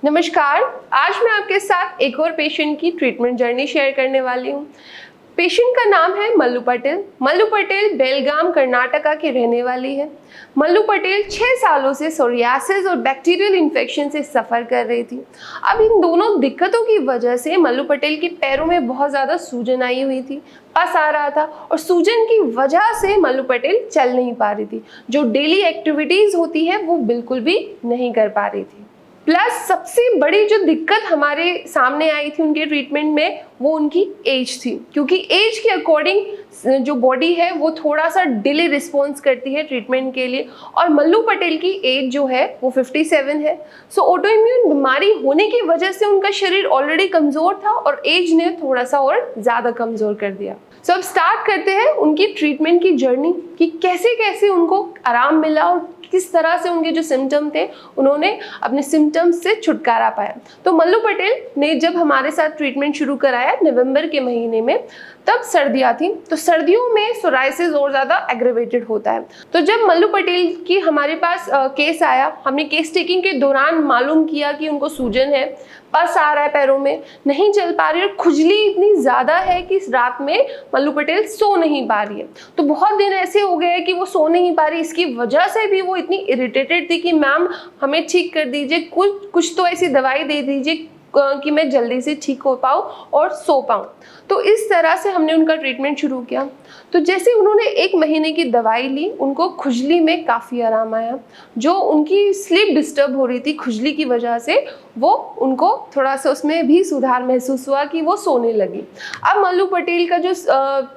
नमस्कार, आज मैं आपके साथ एक और पेशेंट की ट्रीटमेंट जर्नी शेयर करने वाली हूँ। पेशेंट का नाम है मल्लू पटेल। मल्लू पटेल बेलगाम कर्नाटका की रहने वाली है। मल्लू पटेल 6 सालों से सोरियासिस और बैक्टीरियल इन्फेक्शन से सफ़र कर रही थी। अब इन दोनों दिक्कतों की वजह से मल्लू पटेल के पैरों में बहुत ज़्यादा सूजन आई हुई थी, पस आ रहा था और सूजन की वजह से मल्लू पटेल चल नहीं पा रही थी। जो डेली एक्टिविटीज़ होती है वो बिल्कुल भी नहीं कर पा रही थी। प्लस सबसे बड़ी जो दिक्कत हमारे सामने आई थी उनके ट्रीटमेंट में वो उनकी एज थी, क्योंकि एज के अकॉर्डिंग जो बॉडी है वो थोड़ा सा डिले रिस्पॉन्स करती है ट्रीटमेंट के लिए। और मल्लू पटेल की एज जो है वो 57 है। सो ऑटो इम्यून बीमारी होने की वजह से उनका शरीर ऑलरेडी कमज़ोर था और एज ने थोड़ा सा और ज़्यादा कमज़ोर कर दिया। सो अब स्टार्ट करते हैं उनकी ट्रीटमेंट की जर्नी कि कैसे कैसे उनको आराम मिला और किस तरह से उनके जो सिम्टम थे उन्होंने अपने सिम्टम्स से छुटकारा पाया। तो मल्लू पटेल ने जब हमारे साथ ट्रीटमेंट शुरू कराया नवंबर के महीने में, तब सर्दियाँ थी। तो सर्दियों में सोराइसिस और ज़्यादा एग्रेवेटेड होता है। तो जब मल्लू पटेल की हमारे पास केस आया, हमने केस टेकिंग के दौरान मालूम किया कि उनको सूजन है, पस आ रहा है पैरों में, नहीं चल पा रही और खुजली इतनी ज़्यादा है कि इस रात में मल्लू पटेल सो नहीं पा रही है। तो बहुत दिन ऐसे हो गए कि वो सो नहीं पा रही। इसकी वजह से भी वो इतनी इरिटेटेड थी कि मैम हमें ठीक कर दीजिए, कुछ तो ऐसी दवाई दे दीजिए कि मैं जल्दी से ठीक हो पाऊँ और सो पाऊँ। तो इस तरह से हमने उनका ट्रीटमेंट शुरू किया। तो जैसे उन्होंने 1 महीने की दवाई ली, उनको खुजली में काफ़ी आराम आया। जो उनकी स्लीप डिस्टर्ब हो रही थी खुजली की वजह से, वो उनको थोड़ा सा उसमें भी सुधार महसूस हुआ कि वो सोने लगी। अब मल्लू पटेल का जो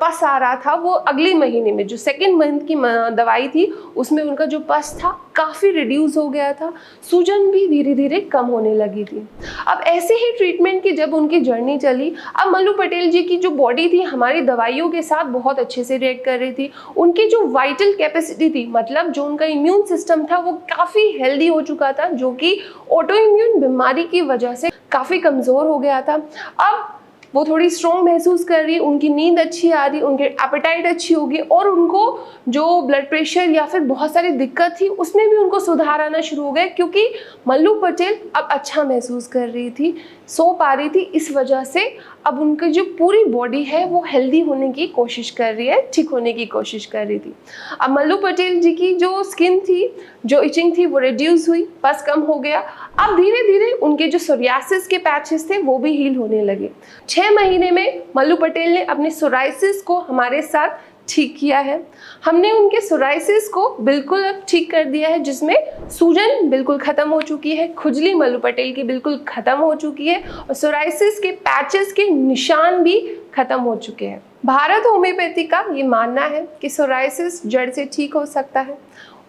पस आ रहा था वो अगले महीने में जो 2nd मंथ की दवाई थी उसमें उनका जो पस था काफ़ी रिड्यूस हो गया था। सूजन भी धीरे धीरे कम होने लगी थी। अब ऐसे ही ट्रीटमेंट की जब उनकी जर्नी चली, अब मल्लू पटेल जी की जो बॉडी थी हमारी दवाइयों के साथ बहुत अच्छे से रिएक्ट कर रही थी। उनकी जो वाइटल कैपेसिटी थी, मतलब जो उनका इम्यून सिस्टम था वो काफ़ी हेल्दी हो चुका था, जो कि ऑटो इम्यून बीमारी की वजह से काफ़ी कमज़ोर हो गया था। अब वो थोड़ी स्ट्रॉन्ग महसूस कर रही, उनकी नींद अच्छी आ रही, उनके एपेटाइट अच्छी होगी और उनको जो ब्लड प्रेशर या फिर बहुत सारी दिक्कत थी उसमें भी उनको सुधार आना शुरू हो गया, क्योंकि मल्लू पटेल अब अच्छा महसूस कर रही थी, सो पा रही थी। इस वजह से अब उनकी जो पूरी बॉडी है वो हेल्दी होने की कोशिश कर रही है, ठीक होने की कोशिश कर रही थी। अब मल्लू पटेल जी की जो स्किन थी, जो इचिंग थी वो रिड्यूस हुई, पस कम हो गया। अब धीरे धीरे उनके जो सोरियासिस के पैचेस थे वो भी हील होने लगे। 6 महीने में मल्लू पटेल ने अपने सोराइसिस को हमारे साथ ठीक किया है। हमने उनके सोराइसिस को बिल्कुल अब ठीक कर दिया है, जिसमें सूजन बिल्कुल ख़त्म हो चुकी है, खुजली मल्लू पटेल की बिल्कुल ख़त्म हो चुकी है और सोराइसिस के पैचेस के निशान भी ख़त्म हो चुके हैं। भारत होम्योपैथी का ये मानना है कि सोराइसिस जड़ से ठीक हो सकता है।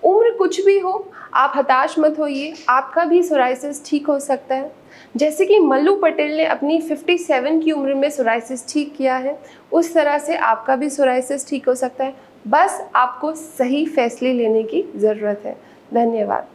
उम्र कुछ भी हो, आप हताश मत होइए, आपका भी सोराइसिस ठीक हो सकता है। जैसे कि मल्लू पटेल ने अपनी 57 की उम्र में सोराइसिस ठीक किया है, उस तरह से आपका भी सोराइसिस ठीक हो सकता है। बस आपको सही फैसले लेने की ज़रूरत है। धन्यवाद।